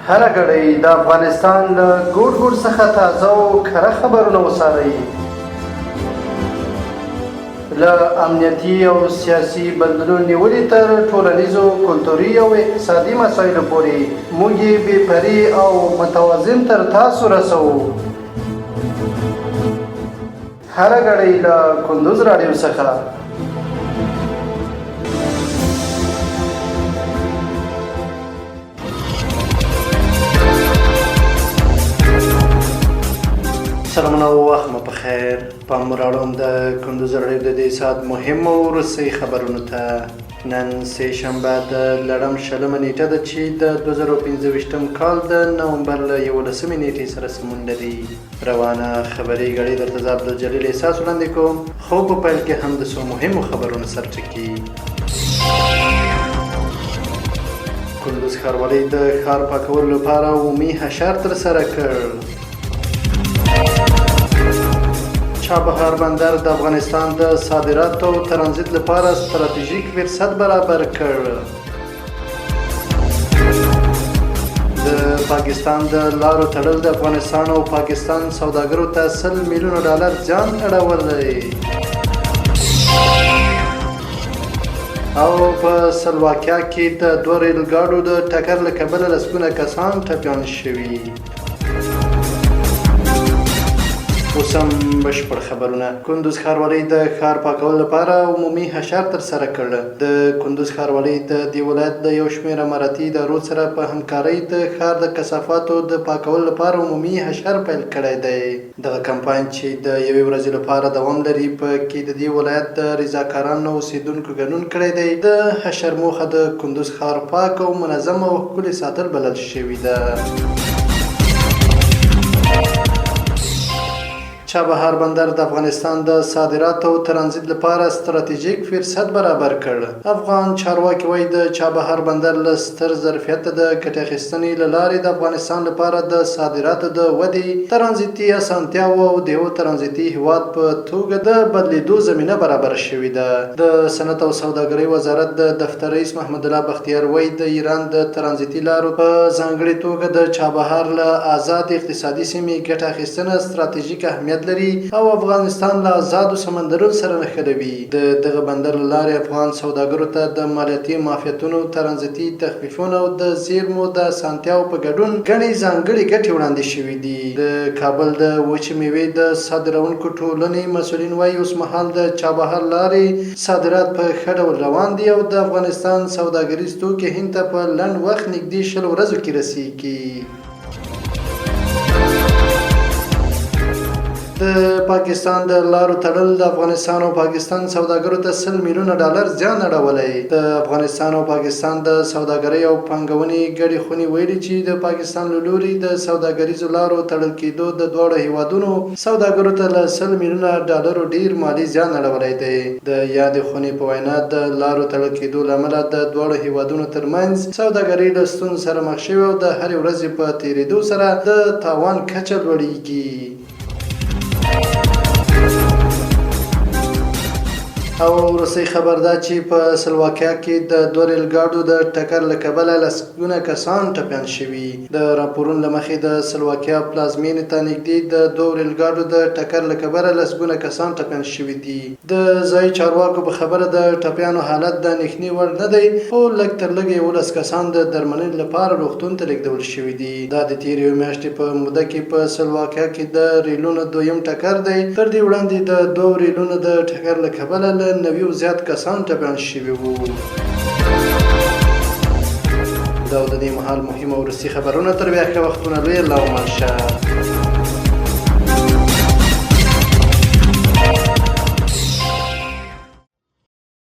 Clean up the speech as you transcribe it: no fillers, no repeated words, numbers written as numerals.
هره ګړۍ د افغانستان له ګوټ ګوټ څخه تازه او کره خبرونه وڅارئ. له امنیتي او سیاسي بدلون نیولې تر ټولنیزو، کلتوري او اقتصادي مسایلو پورې موږ یې بې پرې او متوازن تر تاسو رسوو. هره ګړۍ له کندوز راډیو څخه. سلامونه او وخت مو په خیر. پام راوړم د کندوز راډیو د دې ساعت مهم او وروستۍ خبرونو ته. نن سه شنبه د لړم شلمه نیټه ده چې د 2015 کال د نومبر له 11 نیټې سره سمون لري. روانه خبري غړي درته زاب د جلیل احساس وړاندې کوم، خو په پیل کې هم د څو مهمو خبرونو سرټکی. کندوز ښاروالۍ د ښار پاکولو لپاره عمومي حشر ترسره کړ. چابهار بندر د افغانستان د صادراتو او ترانزیت لپاره ستراتیژیک فرصت برابر کړ. د پاکستان د لارو تړل د افغانستان او پاکستان سوداګرو ته $100 میلیون زیان اړولی. او په سلواکیا کې د 2 ریل ګاډو د ټکر له کبله لسګونه کسان ټپیان شوي. اوس هم بشپړ خبرونه. کندوز ښاروالۍ د ښار پاکولو لپاره عمومي حشر ترسره کړ. د کندوز ښاروالۍ د دې ولایت د یو شمېر اماراتي ادارو سره په همکارۍ د ښار د کثافاتو د پاکولو لپاره عمومي حشر پیل کړی دی. دغه کمپاین چې د یوې ورځې لپاره دوام لري، په کې د دې ولایت د رضاکارانو اوسیدونکو ګډون کړی دی. د حشر موخه د کندوز ښار پاک او منظم او ښکلي ساتل بلل شوې ده. چابهار بندر د افغانستان د صادراتو او ترانزیت لپاره ستراتیژیک فرصت برابر کړ. افغان چارواکي وايي د چابهار بندر له ستر ظرفیت د ګټې اخیستنې له لارې د افغانستان لپاره د صادراتو د ودې، ترانزیتي اسانتیاوو او د یو ترانزیتي هیواد په توګه د بدلیدو زمینه برابر شوې ده. د صنعت او سوداګرۍ وزارت د دفتر رئیس محمد الله بختیار وايي د ایران د ترانزیتي لارو په ځانګړې توګه د چابهار له آزاد اقتصادي سیمې ګټه اخیستنه ستراتیژیک اهمیت لري او افغانستان له آزادو سمندرونو سره نښلوي. د دغه بندر له لارې افغان سوداګرو ته د مالیاتي معافیتونو، ترانزیتي تخفیفونو او د زیرمو د اسانتیاوو په ګډون ګڼې ځانګړې ګټې وړاندې شوي دي. د کابل د وچې میوې د صادروونکو ټولنې مسؤلین وایي اوس مهال د چابهار لارې صادرات په ښه ډول روان دي او د افغانستان سوداګریز توکي هند ته په لنډ وخت نږدې 20 ورځو کې رسیږي. د پاکستان د لارو تړل د افغانستان او پاکستان سوداګرو ته $100 میلیون زیان اړولی. د افغانستان او پاکستان د سوداګرۍ او پانګونې ګډې خونې ویلي چې د پاکستان له لوري د سوداګریزو لارو تړل کېدو د دواړو هیوادونو سوداګرو ته له $100 میلیون ډیر مالی زیان اړولی دی. د یادې خونې په وینا د لارو تړل کېدو له امله د دواړو هیوادونو ترمنځ سوداګرۍ له ستونزو سره مخ شوې او د هرې ورځې په تېرېدو سره د تاوان کچه لوړېږي. او وروستۍ خبر دا چې په سلواکیا کې د 2 ریل ګاډو د ټکر له کبله لسګونه کسان ټپیان شوي. د راپورونو له مخې د سلواکیا پلازمینې ته نږدې د 2 ریل ګاډو د ټکر له کبله لسګونه کسان ټپیان شوي دي. د ځایي چارواکو په خبره د ټپیانو حالت د اندېښنې وړ نه دی، خو لږ تر لږه 11 کسان د درملنې لپاره روغتون ته لیږدول شوي دي. دا د تېرې یوې میاشتې په موده کې په سلواکیا کې د ریلونو دویم ټکر دی. تر دې وړاندې د 2 ریلونو د ټکر له کبله 90 زیات کسان ټپیان شوي وو. دا د دې مهال مهمه وروستي خبرونه. تر بیا ښه وختونه لوی الله ومنشه.